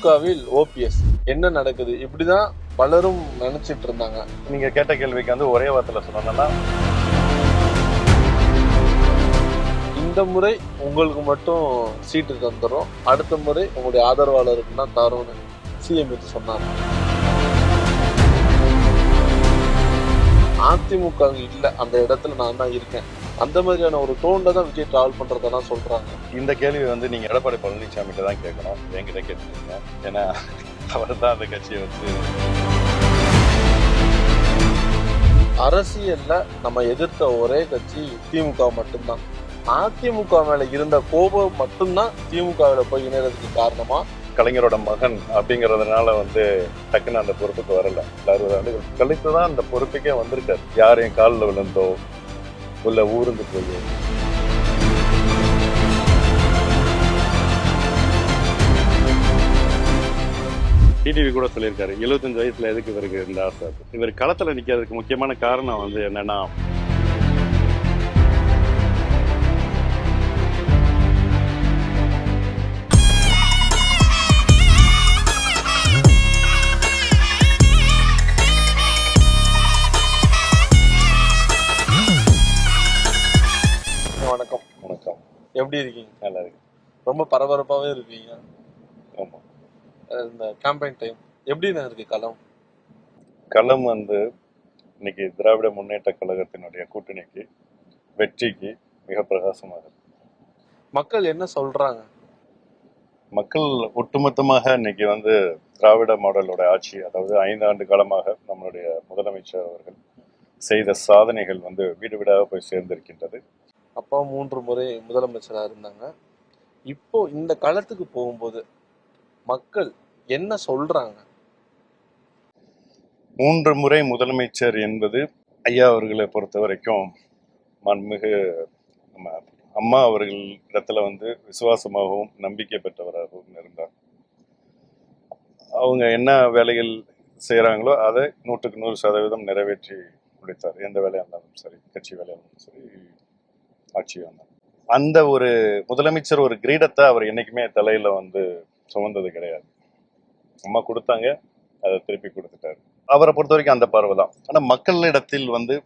திமுகவில் ஓபிஎஸ் என்ன நடக்குது இப்படிதான் பலரும் நினைச்சிட்டு இருந்தாங்க. நீங்க கேட்ட கேள்விக்கு வந்து ஒரே வார்த்தையில சொல்லணும்னா, இந்த முறை உங்களுக்கு மட்டும் சீட்டு தந்துடும், அடுத்த முறை உங்களுடைய ஆதரவாளருக்கு தான் தரும்னு சிஎம் சொன்னாங்க. அதிமுக இல்ல, அந்த இடத்துல நான் தான் இருக்கேன், அந்த மாதிரியான ஒரு டோன்ல தான் விஜய் டிராவல் பண்றதெல்லாம் சொல்றாங்க. இந்த கேள்வி வந்து நீங்க எடப்பாடி பழனிசாமிகிட்ட தான் கேட்கணும், என்கிட்ட கேட்டுருக்கீங்க. ஏன்னா அவர் தான் அந்த கட்சியை வச்சு அரசியல்ல நம்ம எதிர்த்த ஒரே கட்சி திமுக மட்டும்தான். அதிமுக மேல இருந்த கோபம் மட்டும்தான் திமுகவில் போய் இணைறதுக்கு காரணமா. கலைஞரோட மகன் அப்படிங்கறதுனால வந்து டக்குன்னு அந்த பொறுப்புக்கு வரல. 60 ஆண்டுகள் கழித்து தான் அந்த பொறுப்புக்கே வந்திருக்காரு. யாரையும் காலில் விழுந்தோ உள்ள ஊர்ந்து போய் டிடிவி கூட சொல்லியிருக்காரு, 75 வயசுல எதுக்கு இவருக்கு இந்த ஆசை. இவர் களத்துல நிக்கிறதுக்கு முக்கியமான காரணம் வந்து என்னன்னா, வணக்கம். வணக்கம். எப்படி இருக்கீங்க? நல்லா இருக்கு. ரொம்ப பரபரப்பாவே இருக்கீங்க. ஆமா, இந்த கேம்பெயின் டைம் எப்படின்னு இருக்கு களம்? களம் வந்து இன்னைக்கு திராவிட முன்னேற்ற கழகத்தினுடைய கூட்டணிக்கு வெற்றிக்கு மிக பிரகாசமாக இருக்கு. மக்கள் என்ன சொல்றாங்க? மக்கள் ஒட்டுமொத்தமாக இன்னைக்கு வந்து திராவிட மாடலோட ஆட்சி, அதாவது 5 ஆண்டு காலமாக நம்மளுடைய முதலமைச்சர் அவர்கள் செய்த சாதனைகள் வந்து வீடு வீடாக போய் சேர்ந்திருக்கின்றது. அப்பா 3 முறை முதலமைச்சராக இருந்தாங்க. இப்போ இந்த களத்துக்கு போகும்போது மக்கள் என்ன சொல்றாங்க? 3 முறை முதலமைச்சர் என்பது ஐயா அவர்களை பொறுத்த வரைக்கும் மாண்புமிகு நம்ம அம்மா அவர்கள் இடத்துல வந்து விசுவாசமாகவும் நம்பிக்கை பெற்றவராகவும் இருந்தார். அவங்க என்ன வேலைகள் செய்கிறாங்களோ அதை 100% 100% நிறைவேற்றி முடித்தார். எந்த வேலையாக இருந்தாலும் சரி, கட்சி வேலையாக இருந்தாலும் சரி, ஆட்சி வந்தார். அந்த ஒரு முதலமைச்சர் ஒரு கிரீடத்தை அவர் என்னைக்குமே தலையில வந்து சுமந்தது கிடையாது. அம்மா கொடுத்தாங்க, அதை திருப்பி கொடுத்துட்டாரு. அவரை பொறுத்த வரைக்கும் அந்த பார்வை தான். ஆனா மக்களிடத்தில் வந்து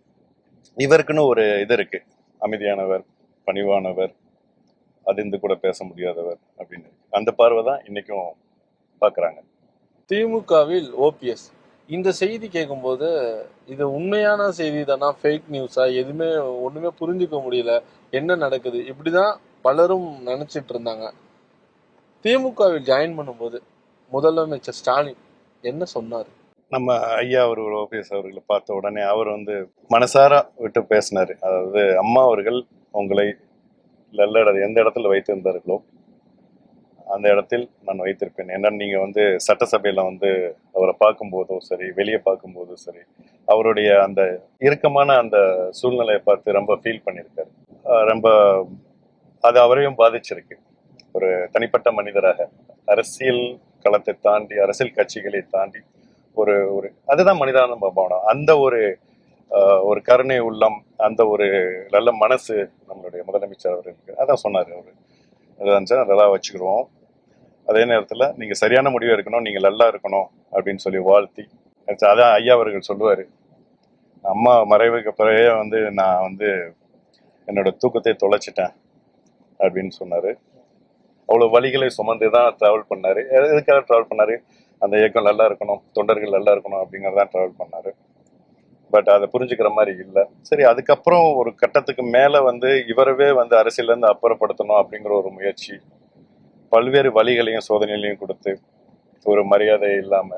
இவருக்குன்னு ஒரு இது இருக்கு, அமைதியானவர், பணிவானவர், அதிர்ந்து கூட பேச முடியாதவர் அப்படின்னு. அந்த பார்வை தான் இன்னைக்கும் பாக்குறாங்க. திமுகவில் ஓபிஎஸ் இந்த செய்தி கேட்கும்போது இது உண்மையான செய்தி தானா, ஃபேக் நியூஸா, எதுவுமே ஒண்ணுமே புரிஞ்சுக்க முடியல, என்ன நடக்குது இப்படிதான் பலரும் நினைச்சிட்டு இருந்தாங்க. திமுகவில் ஜாயின் பண்ணும்போது முதலமைச்சர் ஸ்டாலின் என்ன சொன்னாரு? நம்ம ஐயா அவர்கள் ஓபிஎஸ் அவர்களை பார்த்த உடனே அவர் வந்து மனசார விட்டு பேசினாரு. அதாவது அம்மா அவர்கள் உங்களை எந்த இடத்துல வைத்திருந்தார்களோ அந்த இடத்தில் நான் வைத்திருப்பேன். ஏன்னா நீங்க வந்து சட்டசபையில வந்து அவரை பார்க்கும்போதும் சரி, வெளியே பார்க்கும்போதும் சரி, அவருடைய அந்த இறுக்கமான அந்த சூழ்நிலையை பார்த்து ரொம்ப ஃபீல் பண்ணியிருக்காரு. ரொம்ப அது அவரையும் பாதிச்சிருக்கு. ஒரு தனிப்பட்ட மனிதராக அரசியல் களத்தை தாண்டி, அரசியல் கட்சிகளை தாண்டி ஒரு ஒரு அதுதான் மனிதான பாவனம். அந்த ஒரு கருணை உள்ளம், அந்த ஒரு நல்ல மனசு நம்மளுடைய முதலமைச்சர் அவர்களுக்கு. அதான் சொன்னார் அவரு, நல்லா வச்சுக்கிடுவோம், அதே நேரத்துல நீங்க சரியான முடிவு எடுக்கணும், நீங்க நல்லா இருக்கணும் அப்படின்னு சொல்லி வாழ்த்தி. அதான் ஐயா அவர்கள் சொல்லுவாரு, அம்மா மறைவுக்கு பிறகு வந்து நான் வந்து என்னோட தூக்கத்தை தொலைச்சிட்டேன் அப்படின்னு சொன்னாரு. அவ்வளவு வழிகளை சுமந்து தான் டிராவல் பண்ணாரு. எதுக்காக டிராவல் பண்ணாரு? அந்த இயக்கம் நல்லா இருக்கணும், தொண்டர்கள் நல்லா இருக்கணும் அப்படிங்கறதான் டிராவல் பண்ணாரு. பட் அதை புரிஞ்சுக்கிற மாதிரி இல்லை. சரி, அதுக்கப்புறம் ஒரு கட்டத்துக்கு மேல வந்து இவரவே வந்து அரசியல இருந்து அப்புறப்படுத்தணும் அப்படிங்கிற ஒரு முயற்சி, பல்வேறு வழிகளையும் சோதனைகளையும் கொடுத்து, ஒரு மரியாதை இல்லாம,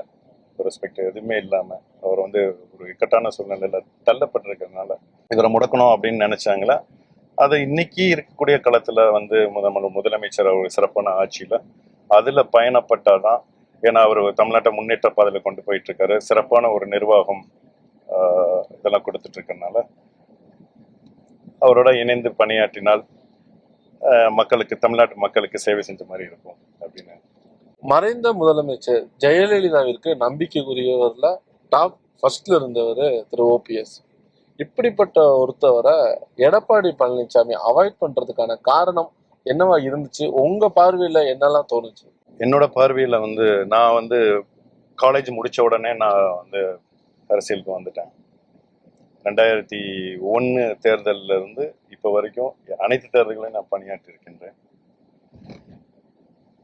ஒரு ரெஸ்பெக்ட் எதுவுமே இல்லாம அவர் வந்து ஒரு இக்கட்டான சூழ்நிலையில தள்ளப்பட்டிருக்கிறதுனால இவரை முடக்கணும் அப்படின்னு நினைச்சாங்களா. அதை இன்னைக்கு இருக்கக்கூடிய களத்துல வந்து முதலமைச்சர் அவர் சிறப்பான ஆட்சியில அதுல பயணப்பட்டாதான். ஏன்னா அவர் தமிழ்நாட்டை முன்னேற்ற பாதையில கொண்டு போயிட்டு இருக்காரு. சிறப்பான ஒரு நிர்வாகம் இதெல்லாம் கொடுத்துட்டு இருக்கனால அவரோட இணைந்து பணியாற்றினால் மக்களுக்கு, தமிழ்நாட்டு மக்களுக்கு சேவை செஞ்ச மாதிரி இருக்கும் அப்படின்னு. மறைந்த முதலமைச்சர் ஜெயலலிதாவிற்கு நம்பிக்கைக்குரியவர்ல டாப் ஃபர்ஸ்ட்ல இருந்தவர் திரு ஓபிஎஸ். இப்படிப்பட்ட ஒருத்தவரை எடப்பாடி பழனிசாமி அவாய்ட் பண்றதுக்கான காரணம் என்னவா இருந்துச்சு? உங்க பார்வையில என்னெல்லாம் தோணுச்சு? என்னோட பார்வையில் வந்து நான் வந்து காலேஜ் முடித்த உடனே நான் வந்து அரசியலுக்கு வந்துட்டேன். 2001 தேர்தலில் இருந்து இப்போ வரைக்கும் அனைத்து தேர்தல்களையும் நான் பணியாற்றி இருக்கின்றேன்.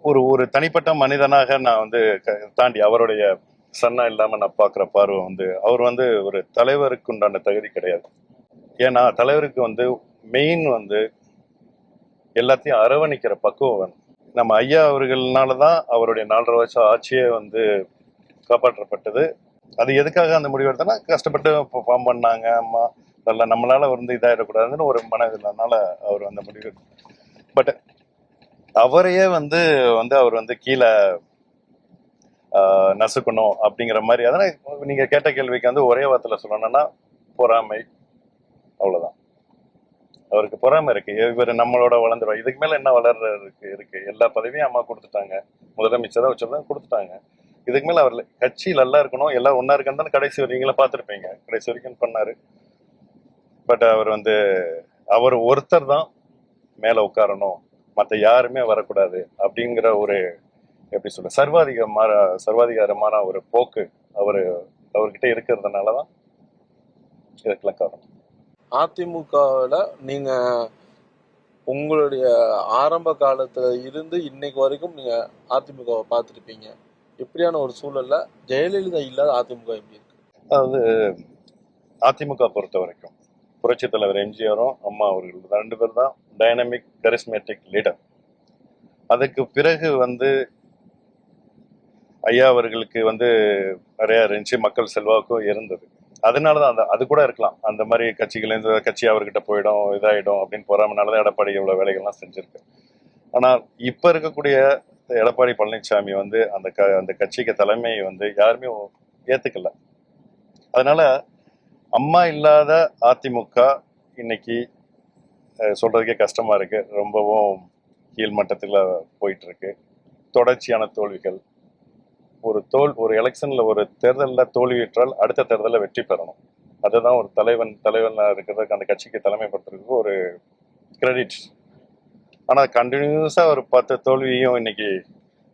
ஒரு தனிப்பட்ட மனிதனாக நான் வந்து தாண்டி அவருடைய சன்னா இல்லாமல் நான் பார்க்குற பார்வை வந்து அவர் வந்து ஒரு தலைவருக்கு உண்டான தகுதி கிடையாது. ஏன்னா தலைவருக்கு வந்து மெயின் வந்து எல்லாத்தையும் அரவணைக்கிற பக்குவம் வேணும். நம்ம ஐயா அவர்கள்னால தான் அவருடைய 4.5 வருஷம் ஆட்சியே வந்து காப்பாற்றப்பட்டது. அது எதுக்காக அந்த முடிவு எடுத்தோன்னா, கஷ்டப்பட்டு ஃபார்ம் பண்ணாங்க அம்மா, அதெல்லாம் நம்மளால வந்து இதாயிடக்கூடாதுன்னு ஒரு மனதில்னால அவர் அந்த முடிவு. பட் அவரையே வந்து வந்து அவர் வந்து கீழே நசுக்கணும் அப்படிங்கிற மாதிரி. அதனால் நீங்க கேட்ட கேள்விக்கு வந்து ஒரே வார்த்தையில சொல்லணும்னா பொறாமை, அவ்வளவுதான். அவருக்கு பொறாமை இருக்கு. இவர் நம்மளோட வளர்ந்துடும், இதுக்கு மேல என்ன வளர்றதுக்கு இருக்கு? எல்லா பதவியும் அம்மா கொடுத்துட்டாங்க, முதலமைச்சராக வச்சிருந்தா கொடுத்துட்டாங்க. இதுக்கு மேல அவர் கட்சி நல்லா இருக்கணும், எல்லாம் ஒன்னா இருக்கணும். கடைசி வரைக்கும் பார்த்துருப்பீங்க, கடைசி வரைக்கும் பண்ணாரு. பட் அவர் வந்து அவர் ஒருத்தர் தான் மேல உட்காரணும், மற்ற யாருமே வரக்கூடாது அப்படிங்கிற ஒரு எப்படி சொல்ல சர்வாதிகாரமான ஒரு போக்கு அவர்கிட்ட இருக்கிறதுனாலதான் இதுக்கெல்லாம் காரணம். அதிமுகவில் நீங்க உங்களுடைய ஆரம்ப காலத்துல இருந்து இன்னைக்கு வரைக்கும் நீங்க அதிமுகவை பார்த்துருப்பீங்க. எப்படியான ஒரு சூழல்ல ஜெயலலிதா இல்லாத அதிமுக எப்படி இருக்கு? அதாவது அதிமுக பொறுத்த வரைக்கும் புரட்சி தலைவர் எம்ஜிஆரும் அம்மா அவர்கள் 2 பேர் தான் டைனமிக் கரிஸ்மேட்டிக் லீடர். அதுக்கு பிறகு வந்து ஐயா அவர்களுக்கு வந்து நிறைய இருந்துச்சு, மக்கள் செல்வாக்கும் இருந்தது. அதனாலதான் அது கூட இருக்கலாம், அந்த மாதிரி கட்சிகள் இந்த கட்சி அவர்கிட்ட போயிடும் இதாயிடும் அப்படின்னு போறாமனாலதான் எடப்பாடி இவ்வளவு வேலைகள்லாம் செஞ்சிருக்கு. ஆனால் இப்ப இருக்கக்கூடிய எடப்பாடி பழனிசாமி வந்து அந்த கட்சிக்கு தலைமையை வந்து யாருமே ஏத்துக்கல. அதனால அம்மா இல்லாத அதிமுக இன்னைக்கு சொல்றதுக்கே கஷ்டமா இருக்கு. ரொம்பவும் கீழ்மட்டத்துல போயிட்டு இருக்கு. தொடர்ச்சியான தோல்விகள். ஒரு எலெக்ஷன்ல ஒரு தேர்தலில் தோல்வியுற்றால் அடுத்த தேர்தலில் வெற்றி பெறணும். அதுதான் ஒரு தலைவனா இருக்கிறதுக்கு, அந்த கட்சிக்கு தலைமைப்படுத்துறதுக்கு ஒரு கிரெடிட். ஆனா கண்டினியூஸா ஒரு 10 தோல்வியும் இன்னைக்கு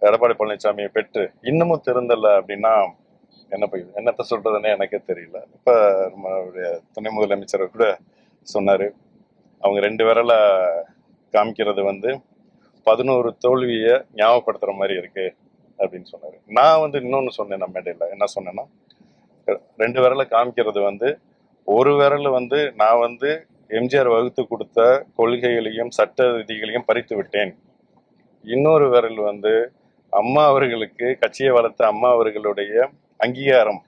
எடப்பாடி பழனிசாமியை பெற்று இன்னமும் திருந்தல அப்படின்னா என்னத்த சொல்றதுன்னே எனக்கே தெரியல. இப்ப நம்மளுடைய துணை முதலமைச்சர் கூட சொன்னாரு, அவங்க 2 விரல காமிக்கிறது வந்து 11 தோல்வியை ஞாபகப்படுத்துற மாதிரி இருக்கு அப்படின்னு சொன்னாரு. நான் வந்து இன்னொன்னு சொன்னேன், நம்ம மேடையில என்ன சொன்னேன்னா, 2 விரல காமிக்கிறது வந்து ஒரு விரல் வந்து நான் வந்து எம்ஜிஆர் வகுத்து கொடுத்த கொள்கைகளையும் சட்ட விதிகளையும் பறித்து விட்டேன், இன்னொரு விரல் வந்து அம்மா அவர்களுக்கு கட்சியை வளர்த்த அம்மா அவர்களுடைய அங்கீகாரம்,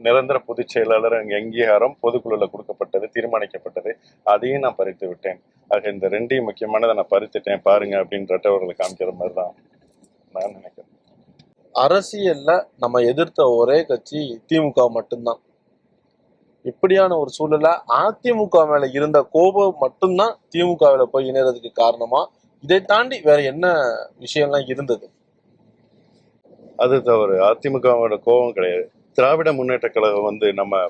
நிரந்தர பொதுச் செயலாளர் அங்கீகாரம் பொதுக்குழுல கொடுக்கப்பட்டது, தீர்மானிக்கப்பட்டது, அதையும் நான் பறித்து விட்டேன். ஆக இந்த 2ஐயும் முக்கியமானதை நான் பறித்துட்டேன் பாருங்க அப்படின்னு ரெட்டவர்களை காமிக்கிற மாதிரி தான் நான் நினைக்கிறேன். அரசியல்ல நம்ம எதிர்த்த ஒரே கட்சி திமுக மட்டும்தான். இப்படியான ஒரு சூழல்ல அதிமுக மேல இருந்த கோபம் மட்டும்தான் திமுகவில போய் இணைறதுக்கு காரணமா? இதை தாண்டி வேற என்ன விஷயம்லாம் இருந்தது? அது தவறு. அதிமுகவோட கோபம் கிடையாது. திராவிட முன்னேற்ற கழகம் வந்து நம்ம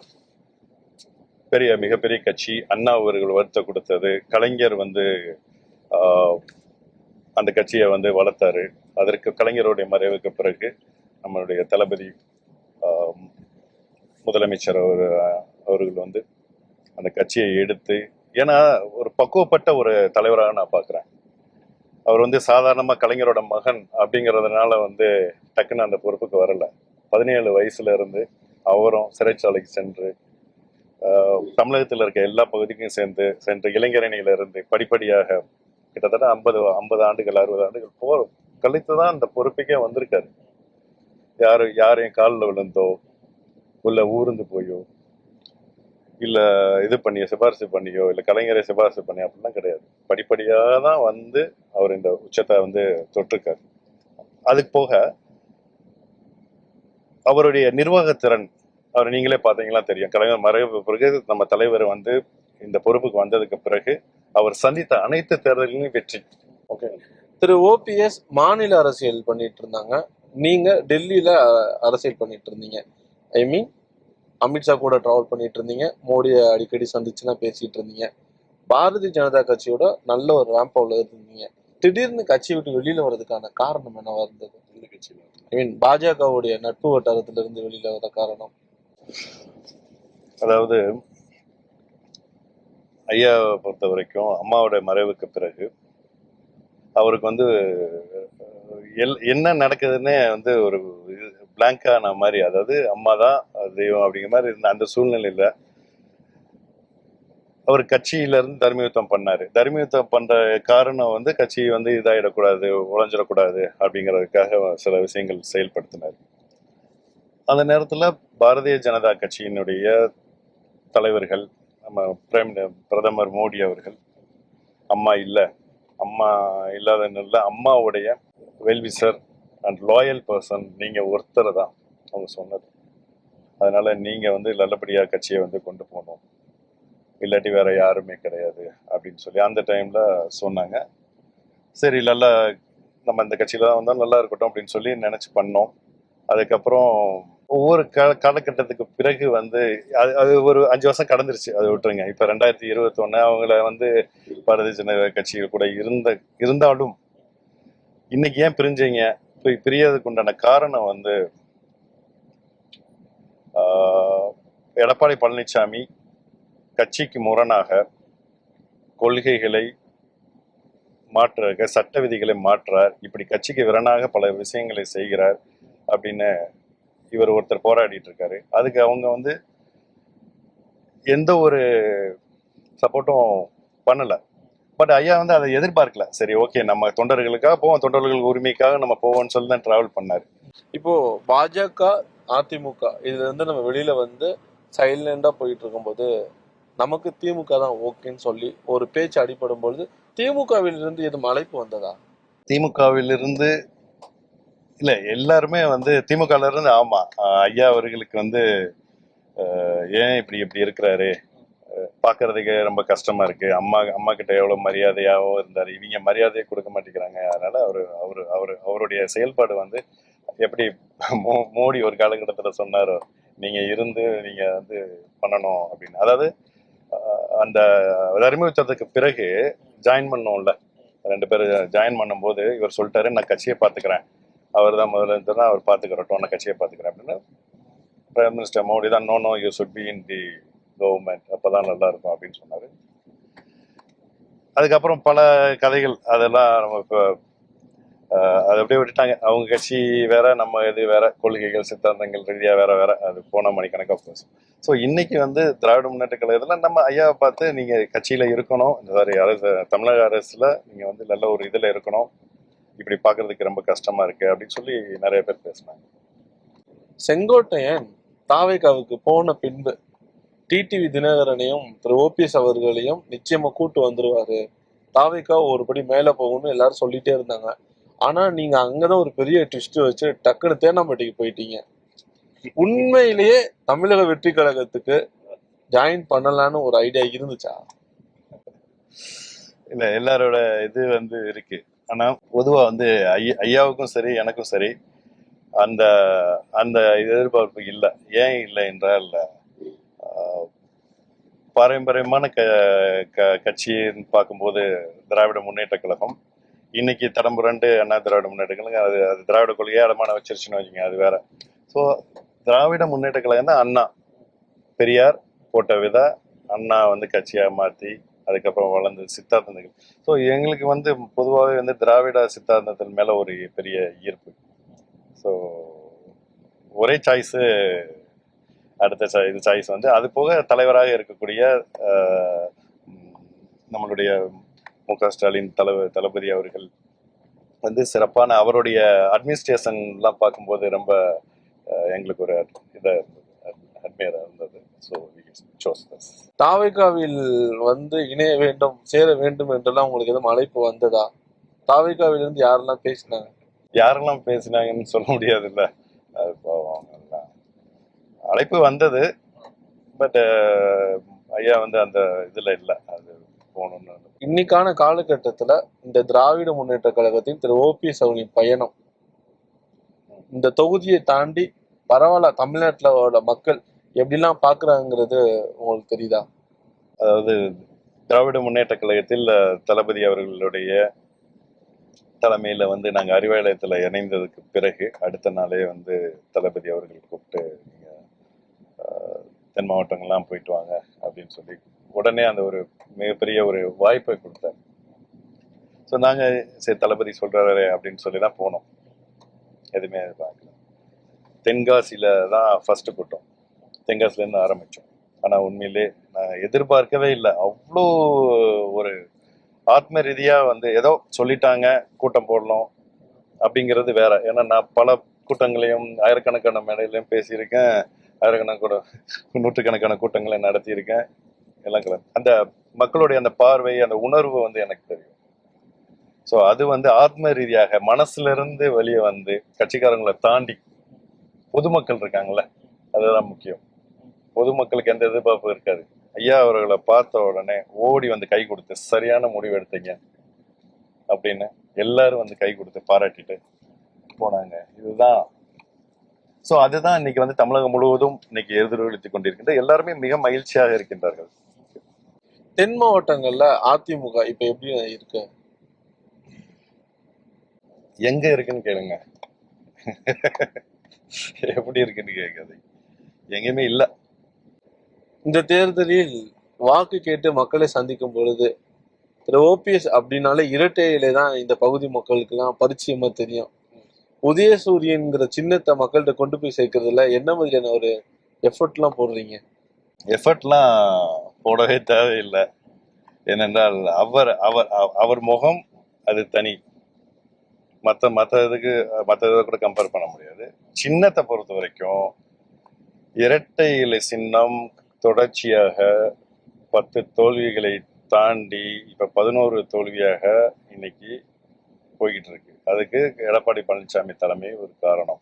மிகப்பெரிய கட்சி. அண்ணா அவர்கள் வருத்த கொடுத்தது, கலைஞர் வந்து அந்த கட்சியை வந்து வளர்த்தாரு. அதற்கு கலைஞருடைய மறைவுக்கு பிறகு நம்மளுடைய தளபதி முதலமைச்சர் அவர்கள் வந்து அந்த கட்சியை எடுத்து, ஏன்னா ஒரு பக்குவப்பட்ட ஒரு தலைவராக நான் பார்க்குறேன். அவர் வந்து சாதாரணமா கலைஞரோட மகன் அப்படிங்கிறதுனால வந்து டக்குன்னு அந்த பொறுப்புக்கு வரல. 17 வயசுல இருந்து அவரும் சிறைச்சாலைக்கு சென்று தமிழகத்தில் இருக்க எல்லா பகுதிக்கும் சென்று இளைஞரணியில இருந்து படிப்படியாக கிட்டத்தட்ட 50 ஆண்டுகள் 60 ஆண்டுகள் கழித்துதான் அந்த பொறுப்புக்கே வந்திருக்காரு. யாரையும் காலில் விழுந்தோ இல்ல ஊர்ந்து போயோ இல்ல இது பண்ணியோ சிபாரிசு பண்ணியோ இல்ல கலைஞரை சிபாரிசு பண்ணியோ அப்படிலாம் கிடையாது. படிப்படியாக தான் வந்து அவர் இந்த உச்சத்தை வந்து தொட்டிருக்காரு. அதுக்கு போக அவருடைய நிர்வாகத்திறன், அவர் நீங்களே பார்த்தீங்களா தெரியும். கலைஞர் மறைவு பிறகு நம்ம தலைவர் வந்து இந்த பொறுப்புக்கு வந்ததுக்கு பிறகு அவர் சந்தித்த அனைத்து தேர்தலிலும் வெற்றி. ஓகே, திரு ஓபிஎஸ் மாநில அரசியல் பண்ணிட்டு இருந்தாங்க, நீங்க டெல்லியில அரசியல் பண்ணிட்டு இருந்தீங்க. ஐ மீன் அமித்ஷா கூட டிராவல் பண்ணிட்டு இருந்தீங்க, மோடியை அடிக்கடி சந்திச்சுலாம் பேசிட்டு இருந்தீங்க, பாரதிய ஜனதா கட்சியோட நல்ல ஒரு ரேம்பாவில் இருந்தீங்க. திடீர்னு கட்சியை விட்டு வெளியில வர்றதுக்கான காரணம் என்னவா இருந்தது? ஐ மீன் பாஜகவுடைய நட்பு வட்டாரத்திலிருந்து வெளியில வர காரணம். அதாவது ஐயாவை பொறுத்த வரைக்கும் அம்மாவோட மறைவுக்கு பிறகு அவருக்கு வந்து என்ன நடக்குதுன்னே வந்து ஒரு பிளாங்கான மாதிரி, அதாவது அம்மா தான் தெய்வம் அப்படிங்கிற மாதிரி இருந்த அந்த சூழ்நிலையில அவர் கட்சியில இருந்து தர்மயுத்தம் பண்ணாரு. தர்மயுத்தம் பண்ற காரணம் வந்து கட்சி வந்து இதாயிடக்கூடாது, உழைஞ்சிடக்கூடாது அப்படிங்கிறதுக்காக சில விஷயங்கள் செயல்படுத்தினார். அந்த நேரத்துல பாரதிய ஜனதா கட்சியினுடைய தலைவர்கள், நம்ம பிரதமர் மோடி அவர்கள், அம்மா இல்லை, அம்மா இல்லாத நிலையில் அம்மாவுடைய வெல்விசர் அண்ட் லாயல் பர்சன் நீங்க ஒருத்தர் தான் அவங்க சொன்னது. அதனால நீங்க வந்து நல்லபடியா கட்சியை வந்து கொண்டு போகணும், இல்லாட்டி வேற யாருமே கிடையாது அப்படின்னு சொல்லி அந்த டைம்ல சொன்னாங்க. சரி, நல்லா நம்ம இந்த கட்சியில தான் வந்தால் நல்லா இருக்கட்டும் அப்படின்னு சொல்லி நினைச்சு பண்ணோம். அதுக்கப்புறம் ஒவ்வொரு காலகட்டத்துக்கு பிறகு வந்து அது ஒரு 5 வருஷம் கடந்துருச்சு, அதை விட்டுருங்க. இப்ப 2021 அவங்கள வந்து பாரதிய ஜனதா கட்சியில் கூட இருந்தாலும் இன்னைக்கு ஏன் பிரிஞ்சீங்க, பிரியறதுக்கு உண்டான காரணம் வந்து எடப்பாடி பழனிசாமி கட்சிக்கு முரணாக கொள்கைகளை மாற்ற, சட்ட விதிகளை மாற்றார், இப்படி கட்சிக்கு விரணாக பல விஷயங்களை செய்கிறார் அப்படின்னு இவர் ஒருத்தர் போராடிட்டு இருக்காரு. அதுக்கு அவங்க வந்து எந்த ஒரு சப்போர்ட்டும் பண்ணல. பட் ஐயா வந்து அதை எதிர்பார்க்கல. சரி, ஓகே, நம்ம தொண்டர்களுக்காக போவோம், தொண்டர்கள் உரிமைக்காக நம்ம போவோம்னு சொல்லி தான் டிராவல் பண்ணாரு. இப்போ பாஜக, அதிமுக இதுல இருந்து நம்ம வெளியில வந்து சைலண்டா போயிட்டு இருக்கும்போது நமக்கு திமுக தான் ஓகேன்னு சொல்லி ஒரு பேச்சு அடிபடும் பொழுது திமுகவில் இருந்து எதுவும் அழைப்பு வந்ததா? திமுகவில் இருந்து இல்ல, எல்லாருமே வந்து திமுகல இருந்து ஆமா ஐயா அவர்களுக்கு வந்து ஏன் இப்படி இருக்கிறாரு, பாக்குறதுக்கு ரொம்ப கஷ்டமா இருக்கு, அம்மா கிட்ட எவ்வளவு மரியாதையாவும் இருந்தாரு, இவங்க மரியாதையை கொடுக்க மாட்டேங்கிறாங்க. அதனால அவருடைய செயல்பாடு வந்து எப்படி மோடி ஒரு காலகட்டத்துல சொன்னாரோ, நீங்க இருந்து நீங்க வந்து பண்ணணும் அப்படின்னு. அதாவது அந்த அறிமுகத்துக்கு பிறகு ஜாயின் பண்ணோம்ல, 2 பேரும் ஜாயின் பண்ணும்போது இவர் சொல்லிட்டாரு, நான் கட்சியை பாத்துக்கிறேன், அவர் தான் முதல்ல இருந்தா அவர் பாத்துக்கிறட்டும், நான் கட்சியை பாத்துக்கிறேன் அப்படின்னு பிரைம் மினிஸ்டர் மோடி தான் no you should be in the government, அப்பதான் நல்லா இருக்கும் அப்படின்னு சொன்னாரு. அதுக்கப்புறம் பல கதைகள் அதெல்லாம் நம்ம இப்போ அதை அப்படியே விட்டுட்டாங்க. அவங்க கட்சி வேற, நம்ம இது வேற, கொள்கைகள் சித்தாந்தங்கள் ரீதியா வேற வேற, அது போன மணிக்கணக்காக போகும். ஸோ இன்னைக்கு வந்து திராவிட முன்னேற்ற கழகத்துல நம்ம ஐயாவை பார்த்து நீங்க கட்சியில இருக்கணும், சாரி அரசு, தமிழக அரசுல நீங்க வந்து நல்ல ஒரு இதுல இருக்கணும், இப்படி பாக்குறதுக்கு ரொம்ப கஷ்டமா இருக்கு அப்படின்னு சொல்லி நிறைய பேர் பேசினாங்க. செங்கோட்டையன் தாவேகாவுக்கு போன பின்பு டிடிவி தினகரனையும் திரு ஓபிஎஸ் அவர்களையும் நிச்சயமா கூட்டு வந்துருவாரு, தாவேகா ஒருபடி மேல போகும்னு எல்லாரும் சொல்லிட்டே இருந்தாங்க. ஆனா நீங்க அங்கதான் ஒரு பெரிய ட்விஸ்ட் வச்சு டக்குனு தேனாம்பேட்டைக்கு போயிட்டீங்க. உண்மையிலேயே தமிழக வெற்றி கழகத்துக்கு ஜாயின் பண்ணலான்னு ஒரு ஐடியா இருந்துச்சா? இல்ல, எல்லாரோட இது வந்து இருக்கு. ஆனா பொதுவா வந்து ஐயாவுக்கும் சரி எனக்கும் சரி அந்த அந்த எதிர்பார்ப்பு இல்லை. ஏன் இல்லை என்றால் பாரம்பரியமான கட்சின்னு பார்க்கும்போது திராவிட முன்னேற்ற கழகம் இன்னைக்கு தடம்புரண்டு அண்ணா திராவிட முன்னேற்ற கழகம் அது திராவிட கொள்கையை அடமான வச்சிருச்சுன்னு வச்சுங்க, அது வேற. ஸோ திராவிட முன்னேற்ற கழகம் தான் அண்ணா பெரியார் போட்ட வித, அண்ணா வந்து கட்சியாக மாற்றி அதுக்கப்புறம் வளர்ந்து சித்தாந்தங்கள். ஸோ எங்களுக்கு வந்து பொதுவாகவே வந்து திராவிட சித்தாந்தத்தின் மேல ஒரு பெரிய ஈர்ப்பு. ஸோ ஒரே சாய்ஸு, அடுத்த இது சாய்ஸ் வந்து அது போக தலைவராக இருக்கக்கூடிய நம்மளுடைய மு.க. ஸ்டாலின் தளபதி அவர்கள் வந்து சிறப்பான அவருடைய அட்மினிஸ்ட்ரேஷன் எல்லாம் பார்க்கும்போது ரொம்ப எங்களுக்கு ஒரு இதாக இருந்தது, அட்மையராக இருந்தது. ஸோ தாவேகாவில் வந்து இணைய வேண்டும், சேர வேண்டும் என்றெல்லாம் உங்களுக்கு எதுவும் அழைப்பு வந்ததா? தாவேகாவில் இருந்து யாரெல்லாம் பேசினாங்க? யாரெல்லாம் பேசினாங்கன்னு சொல்ல முடியாது இல்ல, அது அழைப்பு வந்தது. பட் ஐயா வந்து அந்த இதுல இல்ல, அது போகணும்னு. இன்னைக்கான காலகட்டத்துல இந்த திராவிட முன்னேற்ற கழகத்தின் திரு ஓபிஎஸ் அவர்களின் பயணம் இந்த தொகுதியை தாண்டி பரவாயில்ல தமிழ்நாட்டுல மக்கள் எப்படிலாம் பாக்குறாங்கிறது உங்களுக்கு தெரியுதா? அதாவது திராவிட முன்னேற்ற கழகத்தில் தளபதி அவர்களுடைய தலைமையில வந்து நாங்க அறிவாலயத்துல இணைந்ததுக்கு பிறகு அடுத்த நாளே வந்து தளபதி அவர்கள் கூப்பிட்டு நீங்க தென் மாவட்டங்கள்லாம் போயிட்டு வாங்க அப்படின்னு சொல்லி உடனே அந்த ஒரு மிகப்பெரிய ஒரு வாய்ப்பை கொடுத்தாரு. ஸோ நாங்க சரி தளபதி சொல்றாரு அப்படின்னு சொல்லி தான் போனோம். எதுவுமே பார்க்கல. தென்காசியில தான் ஃபர்ஸ்ட் கூட்டம். தென்காசில இருந்து ஆரம்பிச்சோம். ஆனா உண்மையிலே நான் எதிர்பார்க்கவே இல்லை. அவ்வளோ ஒரு ஆத்ம ரீதியா வந்து ஏதோ சொல்லிட்டாங்க கூட்டம் போடணும் அப்படிங்கிறது வேற. ஏன்னா நான் பல கூட்டங்களையும் ஆயிரக்கணக்கான மேடையிலையும் பேசியிருக்கேன். நூற்றுக்கணக்கான கூட்டங்களை நடத்தியிருக்கேன். எல்லாம் கலந்து அந்த மக்களுடைய அந்த பார்வை அந்த உணர்வு வந்து எனக்கு தெரியும். ஸோ அது வந்து ஆத்ம ரீதியாக மனசுல இருந்து வெளியே வந்து கட்சிக்காரங்களை தாண்டி பொதுமக்கள் இருக்காங்கல்ல, அதுதான் முக்கியம். பொதுமக்களுக்கு எந்த எதிர்பார்ப்பும் இருக்காது. ஐயா அவர்களை பார்த்த உடனே ஓடி வந்து கை கொடுத்து சரியான முடிவு எடுத்தீங்க அப்படின்னு எல்லாரும் வந்து கை கொடுத்து பாராட்டிட்டு போனாங்க. இதுதான். ஸோ அதுதான் இன்னைக்கு வந்து தமிழகம் முழுவதும் இன்னைக்கு எதிரொலித்துக் கொண்டிருக்கின்ற எல்லாருமே மிக மகிழ்ச்சியாக இருக்கின்றார்கள். தென் மாவட்டங்கள்ல அதிமுக இப்ப எப்படி இருக்கு? எங்க இருக்குன்னு கேளுங்க. எப்படி இருக்குன்னு கேட்காது. எங்கேயுமே இல்ல. இந்த தேர்தலில் வாக்கு கேட்டு மக்களை சந்திக்கும் பொழுது திரு ஓபிஎஸ் அப்படின்னாலே இரட்டை இலை தான் இந்த பகுதி மக்களுக்கு எல்லாம் பரிச்சயமா தெரியும். உதயசூரியன்கிற சின்னத்தை மக்கள்கிட்ட கொண்டு போய் சேர்க்கறதுல என்ன மாதிரியான ஒரு எஃபர்ட்லாம் போடுறீங்க? எஃபர்ட்லாம் போடவே தேவையில்லை. ஏனென்றால் அவர் அவர் அவர் முகம் அது தனி. மற்ற இதை கூட கம்பேர் பண்ண முடியாது. சின்னத்தை பொறுத்த வரைக்கும் இரட்டை இலை சின்னம் தொடர்ச்சியாக 10 தோல்விகளை தாண்டி இப்ப 11 தோல்வியாக இன்னைக்கு போய்கிட்டு இருக்கு. அதுக்கு எடப்பாடி பழனிசாமி தலைமை ஒரு காரணம்.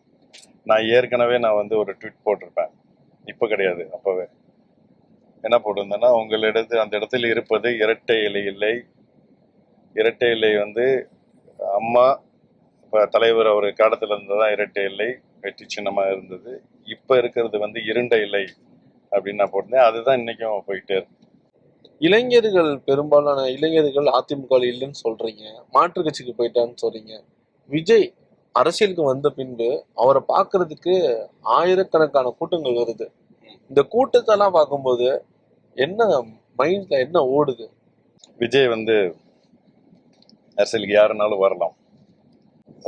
நான் ஏற்கனவே வந்து ஒரு ட்வீட் போட்டிருப்பேன். இப்ப கிடையாது, அப்பவே என்ன போட்டிருந்தேன்னா, அந்த இடத்தில் இருப்பது இரட்டை இலை இல்லை. இரட்டை இலை வந்து அம்மா இப்ப தலைவர் அவர் காலத்துல இருந்ததான் இரட்டை இலை வெற்றி சின்னமா இருந்தது. இப்ப இருக்கிறது வந்து இருண்ட இலை அப்படின்னு நான் போட்டிருந்தேன். அதுதான் இன்னைக்கும் போயிட்டே இருக்கு. இளைஞர்கள், பெரும்பாலான இளைஞர்கள் அதிமுக இல்லைன்னு சொல்றீங்க, மாற்று கட்சிக்கு போயிட்டான்னு சொல்றீங்க. விஜய் அரசியலுக்கு வந்த பின்பு அவரை பார்க்கறதுக்கு ஆயிரக்கணக்கான கூட்டங்கள் வருது. இந்த கூட்டத்தெல்லாம் பார்க்கும்போது என்ன மைண்ட்ல என்ன ஓடுது? விஜய் வந்து அரசியலுக்கு யாருனாலும் வரலாம்.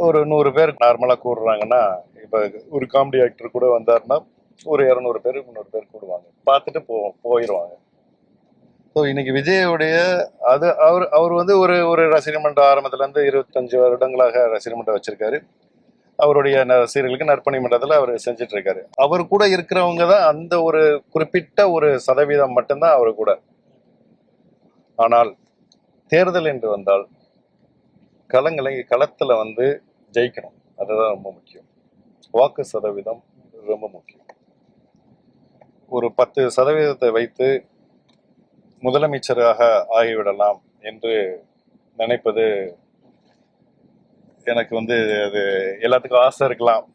ஒரு 100 பேர் நார்மலா கூடுறாங்கன்னா, இப்ப ஒரு காமெடி ஆக்டர் கூட வந்தாருன்னா ஒரு 200 பேர் 300 பேர் கூடுவாங்க, பார்த்துட்டு போயிடுவாங்க. ஸோ இன்னைக்கு விஜயோடைய அது அவர் வந்து ஒரு ரசிகர் மன்றம் ஆரம்பத்துல இருந்து 25 வருடங்களாக ரசிகர் மன்றம் வச்சிருக்காரு. அவருடைய ரசிகர்களுக்கு நற்பணி மன்றத்துல அவர் செஞ்சுட்டு இருக்காரு. அவர் கூட இருக்கிறவங்க தான் அந்த ஒரு குறிப்பிட்ட ஒரு சதவீதம் மட்டும்தான் அவரு கூட. ஆனால் தேர்தல் என்று வந்தால் களத்துல வந்து ஜெயிக்கணும். அதுதான் ரொம்ப முக்கியம். வாக்கு சதவீதம் ரொம்ப முக்கியம். ஒரு 10% வைத்து முதலமைச்சராக ஆகிவிடலாம் என்று நினைப்பது எனக்கு வந்து அது எல்லாத்துக்கும் ஆசை இருக்கலாம்,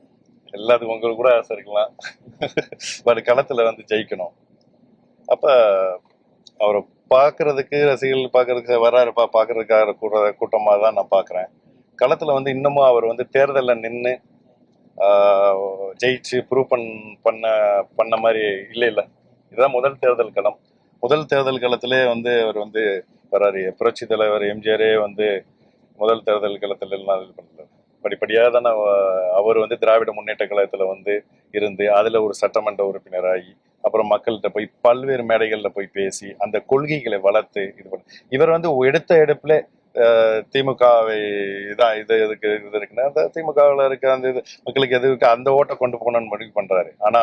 எல்லாத்துக்கும் உங்களுக்கு கூட ஆசை இருக்கலாம். பட் களத்துல வந்து ஜெயிக்கணும். அப்ப அவரை பார்க்கறதுக்கு ரசிகர்கள் பார்க்கறதுக்கு வர்றாருப்பா, பார்க்கறதுக்காக கூட்டமாக தான் நான் பார்க்குறேன். களத்துல வந்து இன்னமும் அவர் வந்து தேர்தலில் நின்று ஜெயிச்சு ப்ரூவ் பண்ண மாதிரி இல்லை. இதுதான் முதல் தேர்தல் களம். முதல் தேர்தல் களத்திலே வந்து அவர் வந்து வராரு. புரட்சி தலைவர் எம்ஜிஆரே வந்து முதல் தேர்தல் களத்துல எல்லாம் இது பண்ணல. படிப்படியாக தானே அவர் வந்து திராவிட முன்னேற்ற கழகத்துல வந்து இருந்து அதுல ஒரு சட்டமன்ற உறுப்பினராகி அப்புறம் மக்கள்கிட்ட போய் பல்வேறு மேடைகள்ல போய் பேசி அந்த கொள்கைகளை வளர்த்து இது பண்ண இவர் வந்து எடுப்புல திமுகவை இதான் இது இருக்குன்னா அந்த திமுகவில் இருக்க அந்த இது மக்களுக்கு எதுக்கு அந்த ஓட்டை கொண்டு போகணும்னு முடிவு பண்றாரு. ஆனா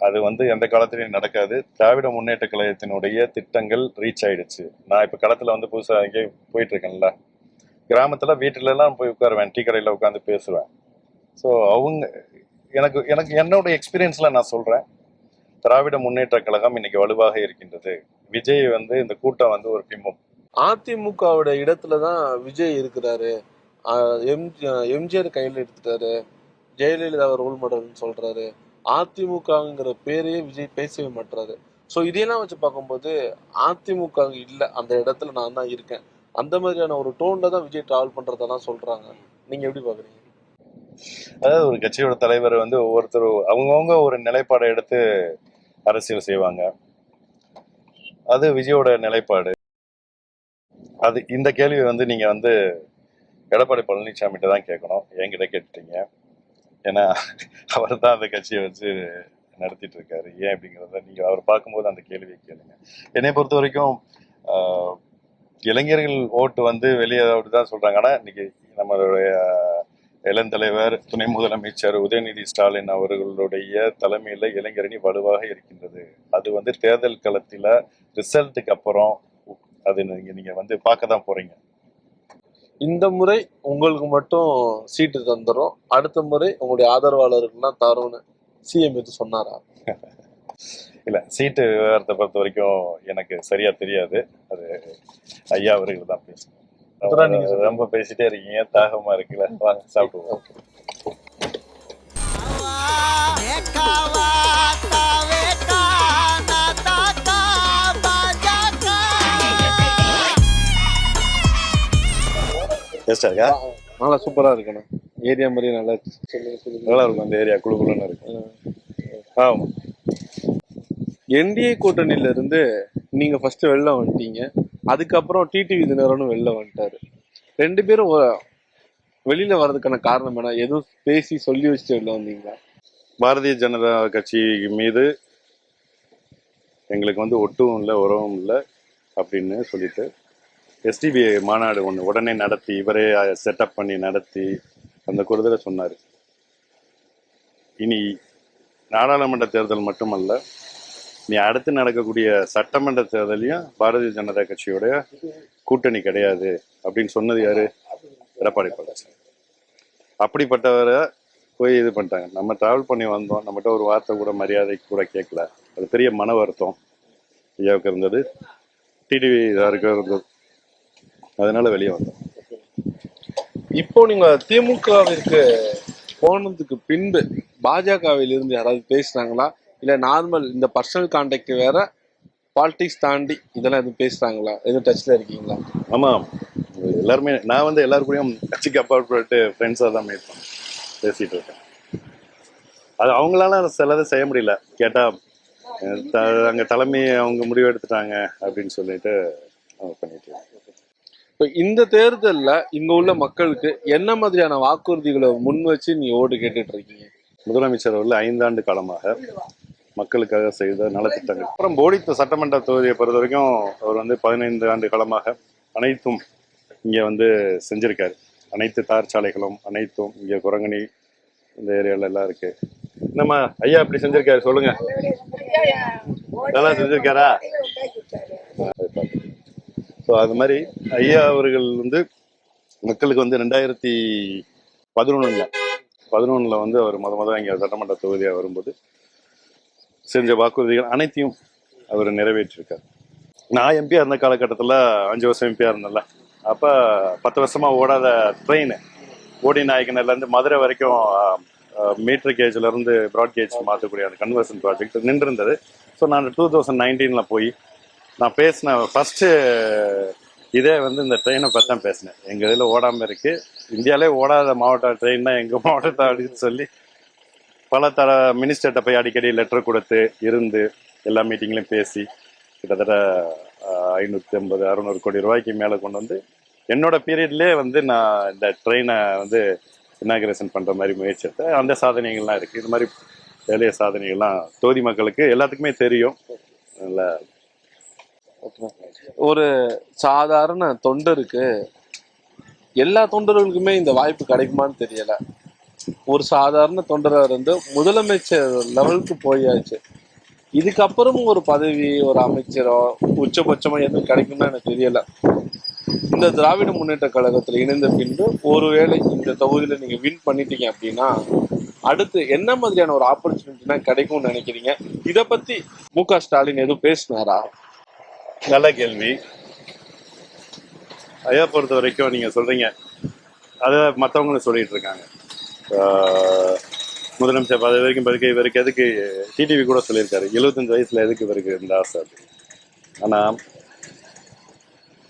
அது வந்து எந்த காலத்திலையும் நடக்காது. திராவிட முன்னேற்ற கழகத்தினுடைய திட்டங்கள் ரீச் ஆயிடுச்சு. நான் இப்ப களத்துல வந்து புதுசா அங்கே போயிட்டு இருக்கேன்ல, கிராமத்துல வீட்டுல எல்லாம் போய் உட்காருவேன், டீ கடையில உட்காந்து பேசுவேன். ஸோ அவங்க எனக்கு என்னோட எக்ஸ்பீரியன்ஸ்ல நான் சொல்றேன், திராவிட முன்னேற்ற கழகம் இன்னைக்கு வலுவாக இருக்கின்றது. விஜய் வந்து இந்த கூட்டம் வந்து ஒரு பிம்பம். அதிமுகவோட இடத்துலதான் விஜய் இருக்கிறாரு. எம்ஜிஆர் கையில எடுத்துட்டாரு, ஜெயலலிதா ரோல் மாடல்னு சொல்றாரு. அதிமுகங்கிற பேரையே விஜய் பேசவே மாட்டாரு. ஸோ இதையெல்லாம் வச்சு பார்க்கும்போது அதிமுக இல்ல, அந்த இடத்துல நான் தான் இருக்கேன் அந்த மாதிரியான ஒரு டோன்ல தான் விஜய் டிராவல் பண்றதெல்லாம் சொல்றாங்க. நீங்க எப்படி பாக்குறீங்க? அதாவது ஒரு கட்சியோட தலைவர் வந்து ஒவ்வொருத்தரும் அவங்கவுங்க ஒரு நிலைப்பாடை எடுத்து அரசியல் செய்வாங்க. அது விஜயோட நிலைப்பாடு. அது இந்த கேள்வி வந்து நீங்க வந்து எடப்பாடி பழனிசாமிகிட்ட தான் கேட்கணும், என்கிட்ட கேட்டுட்டீங்க. ஏன்னா அவர் தான் அந்த கட்சியை வச்சு நடத்திட்டு இருக்காரு. ஏன் அப்படிங்கிறத நீங்க அவர் பார்க்கும்போது அந்த கேள்வியை கேளுங்க. என்னை பொறுத்த வரைக்கும் இளைஞர்கள் ஓட்டு வந்து வெளியே அப்படிதான் சொல்றாங்க. ஆனா இன்னைக்கு நம்மளுடைய இளந்தலைவர் துணை முதலமைச்சர் உதயநிதி ஸ்டாலின் அவர்களுடைய தலைமையில இளைஞரணி வலுவாக இருக்கின்றது. அது வந்து தேர்தல் களத்துல ரிசல்ட்டுக்கு அப்புறம் அது நீங்க வந்து பார்க்க தான் போறீங்க. இந்த முறை உங்களுக்கு மட்டும் சீட்டு தந்துரும், அடுத்த முறை உங்களுடைய ஆதரவாளருக்குலாம் தரும்னு சிஎம் எது சொன்னாரா? இல்ல, சீட்டு விவகாரத்தை பொறுத்த வரைக்கும் எனக்கு சரியா தெரியாது. அது ஐயா அவர்கள் தான் பேசணும். ரொம்ப பேசிட்டே இருக்கீங்க, தாகமா இருக்குல்ல, வாங்க சாப்பிடுவோம். நல்லா சூப்பரா இருக்கணும். ஏரியா மாதிரி நல்லா நல்லா இருக்கும். அந்த ஏரியா குழுக்குள்ளன்னு இருக்கு. ஆமா. என்டிஏ கூட்டணியில இருந்து நீங்க ஃபர்ஸ்ட் வெளில வந்துட்டீங்க, அதுக்கப்புறம் டிடிவி தினகரனும் வெளில வந்துட்டாரு. 2 பேரும் வெளியில வர்றதுக்கான காரணம் என்ன? எதுவும் பேசி சொல்லி வச்சுட்டு வெளில வந்தீங்களா? பாரதிய ஜனதா கட்சி மீது எங்களுக்கு வந்து ஒட்டும் இல்லை, உறவும் இல்லை அப்படின்னு சொல்லிட்டு எஸ்டிபிஐ மாநாடு ஒன்று உடனே நடத்தி, இவரே செட்டப் பண்ணி நடத்தி அந்த குறுதலை சொன்னார். இனி நாடாளுமன்ற தேர்தல் மட்டுமல்ல, நீ அடுத்து நடக்கக்கூடிய சட்டமன்ற தேர்தலையும் பாரதிய ஜனதா கட்சியோட கூட்டணி கிடையாது அப்படின்னு சொன்னது யாரு? எடப்பாடி பழனிசாமி. அப்படிப்பட்டவரை போய் இது பண்ணிட்டாங்க. நம்ம டிராவல் பண்ணி வந்தோம், நம்மகிட்ட ஒரு வார்த்தை கூட மரியாதைக்கு கூட கேட்கல. அது பெரிய மன வருத்தம் ஐயாவுக்கு இருந்தது, டிடிவி இதாருக்கு இருந்தது. அதனால வெளியே வந்தோம். இப்போ நீங்க திமுகவிற்கு போனதுக்கு பின்பு பாஜகவில் இருந்து யாராவது பேசுறாங்களா? இல்ல நார்மல் இந்த பர்சனல் கான்டாக்ட் வேற, பாலிடிக்ஸ் தாண்டி இதெல்லாம் எதுவும் பேசுறாங்களா? எதுவும் டச்ல இருக்கீங்களா? ஆமா, எல்லாருமே நான் வந்து எல்லாருக்கூடயும் கட்சிக்கு அப்பாற்பட்டு ஃப்ரெண்ட்ஸாக தான் மீட் பண்ணேன், பேசிட்டு இருக்கேன். அது அவங்களால சிலதை செய்ய முடியல. கேட்டா அங்க தலைமையை அவங்க முடிவு எடுத்துட்டாங்க அப்படின்னு சொல்லிட்டு அவங்க பண்ணிட்டு. இப்போ இந்த தேர்தல்ல இங்க உள்ள மக்களுக்கு என்ன மாதிரியான வாக்குறுதிகளை முன் வச்சு நீ ஓட்டு கேட்டுட்டு இருக்கீங்க? முதலமைச்சர் அவர்கள் 5 ஆண்டு காலமாக மக்களுக்காக செய்த நலத்திட்டங்கள். அப்புறம் போடித்த சட்டமன்ற தொகுதியை பொறுத்த வரைக்கும் அவர் வந்து 15 ஆண்டு காலமாக அனைத்தும் இங்கே வந்து செஞ்சிருக்காரு. அனைத்து தார் சாலைகளும் அனைத்தும் இங்கே குரங்கணி இந்த ஏரியால எல்லாம் இருக்கு. நம்ம ஐயா அப்படி செஞ்சிருக்காரு, சொல்லுங்க. நல்லா செஞ்சிருக்காரா? ஸோ அது மாதிரி ஐயா அவர்கள் வந்து மக்களுக்கு வந்து 2011 வந்து அவர் முதல் இங்கே சட்டமன்ற தொகுதியாக வரும்போது செஞ்ச வாக்குறுதிகள் அனைத்தையும் அவர் நிறைவேற்றிருக்கார். நான் எம்பியா இருந்த காலகட்டத்தில் 5 வருஷம் எம்பியா இருந்தேன்ல, அப்போ 10 வருஷமா ஓடாத ட்ரெயின் ஓடி நாயக்கனிலேருந்து மதுரை வரைக்கும் மீட்டர் கேஜ்லேருந்து ப்ராட் கேஜ் மாற்றக்கூடிய அந்த கன்வர்ஷன் ப்ராஜெக்ட் நின்றுருந்தது. ஸோ நான் 2019 போய் நான் பேசின ஃபஸ்ட்டு இதே வந்து இந்த ட்ரெயினை பற்றி தான் பேசினேன். எங்கள் இதில் ஓடாமல் இருக்குது, இந்தியாவிலே ஓடாத மாவட்ட ட்ரெயின்னா எங்கள் மாவட்டத்தை அப்படின்னு சொல்லி பல மினிஸ்டர்கிட்ட போய் அடிக்கடி லெட்டர் கொடுத்து இருந்து எல்லா மீட்டிங்லையும் பேசி கிட்டத்தட்ட 550-600 கோடி ரூபாய்க்கு மேலே கொண்டு வந்து என்னோட பீரியட்லேயே வந்து நான் இந்த ட்ரெயினை வந்து இனாகிரேஷன் பண்ணுற மாதிரி முயற்சி எடுத்தேன். அந்த சாதனைகள்லாம் இருக்குது. இது மாதிரி வேலைய சாதனைகள்லாம் தொகுதி மக்களுக்கு எல்லாத்துக்குமே தெரியும். நல்லா ஒரு சாதாரண தொண்டருக்கு, எல்லா தொண்டர்களுக்குமே இந்த வாய்ப்பு கிடைக்குமான்னு தெரியல. ஒரு சாதாரண தொண்டரா இருந்து முதலமைச்சர் லெவலுக்கு போயாச்சு, இதுக்கப்புறமும் ஒரு பதவி, ஒரு அமைச்சரோ உச்சபட்சமா எதுவும் கிடைக்கும்னு எனக்கு தெரியல. இந்த திராவிட முன்னேற்ற கழகத்துல இணைந்த பின்பு ஒருவேளை இந்த தொகுதியில நீங்க வின் பண்ணிட்டீங்க அப்படின்னா அடுத்து என்ன மாதிரியான ஒரு ஆப்பர்ச்சுனிட்டினா கிடைக்கும்னு நினைக்கிறீங்க? இத பத்தி மு.க. ஸ்டாலின் எதுவும் பேசினாரா? நல்ல கேள்வி. ஐயா பொறுத்த வரைக்கும் நீங்க சொல்றீங்க, அதை மற்றவங்களும் சொல்லிட்டு இருக்காங்க. முதலமைச்சர் பதவி வரைக்கும் பிறகு இவருக்கு எதுக்கு, டிடிவி கூட சொல்லியிருக்காரு 75 வயசுல எதுக்கு இவருக்கு இந்த ஆசை. ஆனா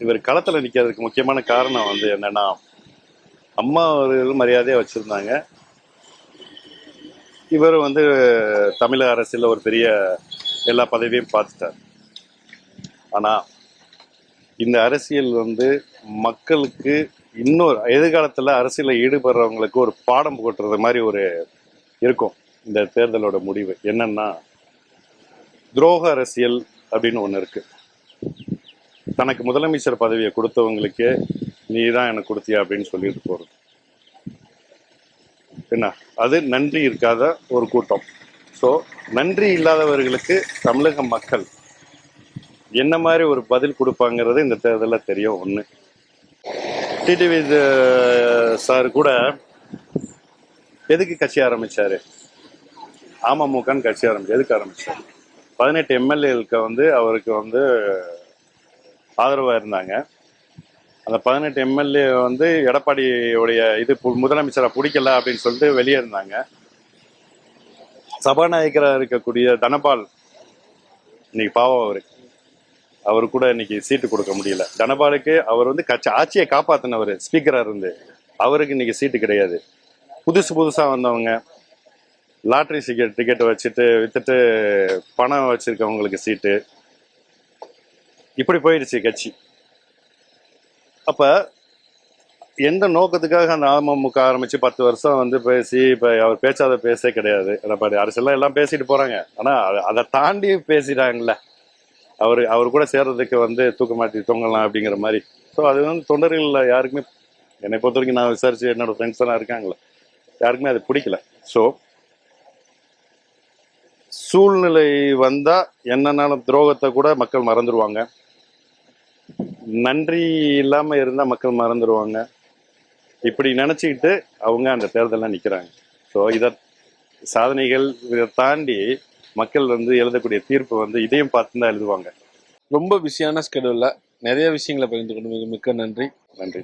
இவர் களத்துல நிக்கிறதுக்கு முக்கியமான காரணம் வந்து என்னன்னா, அம்மா அவர்கள் மரியாதையா வச்சிருந்தாங்க. இவர் வந்து தமிழக அரசியல்ல ஒரு பெரிய எல்லா பதவியும் பார்த்துட்டார். ஆனா இந்த அரசியல் வந்து மக்களுக்கு இன்னொரு எதிர்காலத்துல அரசியல்ல ஈடுபடுறவங்களுக்கு ஒரு பாடம் போட்டுறது மாதிரி ஒரு இருக்கும். இந்த தேர்தலோட முடிவு என்னன்னா, துரோக அரசியல் அப்படின்னு ஒண்ணு இருக்கு. தனக்கு முதலமைச்சர் பதவியை கொடுத்தவங்களுக்கே நீ தான் எனக்கு கொடுத்தியா அப்படின்னு சொல்லிட்டு போறது என்ன, அது நன்றி இருக்காத ஒரு கூட்டம். ஸோ நன்றி இல்லாதவர்களுக்கு தமிழக மக்கள் என்ன மாதிரி ஒரு பதில் கொடுப்பாங்கிறது இந்த தேர்தலில் தெரியும். ஒன்று, டிடிவி சார் கூட எதுக்கு கட்சி ஆரம்பிச்சாரு? அமமுகன்னு கட்சி எதுக்கு ஆரம்பிச்சாரு? 18 எம்எல்ஏகளுக்கு வந்து அவருக்கு வந்து ஆதரவாக இருந்தாங்க. அந்த 18 எம்எல்ஏ வந்து எடப்பாடியுடைய முதலமைச்சரை பிடிக்கல அப்படின்னு சொல்லிட்டு வெளியே இருந்தாங்க. சபாநாயகராக இருக்கக்கூடிய தனபால் இன்னைக்கு பாவம், அவரு கூட இன்னைக்கு சீட்டு கொடுக்க முடியல. தனபாலுக்கு அவர் வந்து ஆட்சியை காப்பாத்தினவர் ஸ்பீக்கரா இருந்து, அவருக்கு இன்னைக்கு சீட்டு கிடையாது. புதுசா வந்தவங்க லாட்ரி டிக்கெட் வச்சுட்டு வித்துட்டு பணம் வச்சிருக்கவங்களுக்கு சீட்டு, இப்படி போயிடுச்சு கட்சி. அப்ப எந்த நோக்கத்துக்காக அந்த அமமுக ஆரம்பிச்சு 10 வருஷம் வந்து பேசி இப்ப அவர் பேச்சாத பேசே கிடையாது. எடப்பாடி அரசெல்லாம் எல்லாம் பேசிட்டு போறாங்க. ஆனா அதை தாண்டி பேசிட்டாங்கல்ல, அவர் கூட சேர்றதுக்கு வந்து தூக்க மாட்டி தொங்கலாம் அப்படிங்கிற மாதிரி. ஸோ அது வந்து தொண்டர்கள் யாருக்குமே, என்னை பொறுத்த வரைக்கும் நான் விசாரிச்சு என்னோட ஃப்ரெண்ட்ஸ் எல்லாம் இருக்காங்களே, யாருக்குமே அது பிடிக்கல. ஸோ சூழ்நிலை வந்தா என்னன்னாலும் துரோகத்தை கூட மக்கள் மறந்துடுவாங்க, நன்றி இல்லாம இருந்தா மக்கள் மறந்துடுவாங்க. இப்படி நினைச்சுக்கிட்டு அவங்க அந்த தேர்தலில் நிக்கிறாங்க. ஸோ சாதனைகள் இதை தாண்டி மக்கள் வந்து எழுதக்கூடிய தீர்ப்பு வந்து இதையும் பார்த்து தான் எழுதுவாங்க. ரொம்ப பிஸியான ஸ்கெடியூல்ல நிறைய விஷயங்களை பகிர்ந்து கொண்டு மிக்க நன்றி. நன்றி.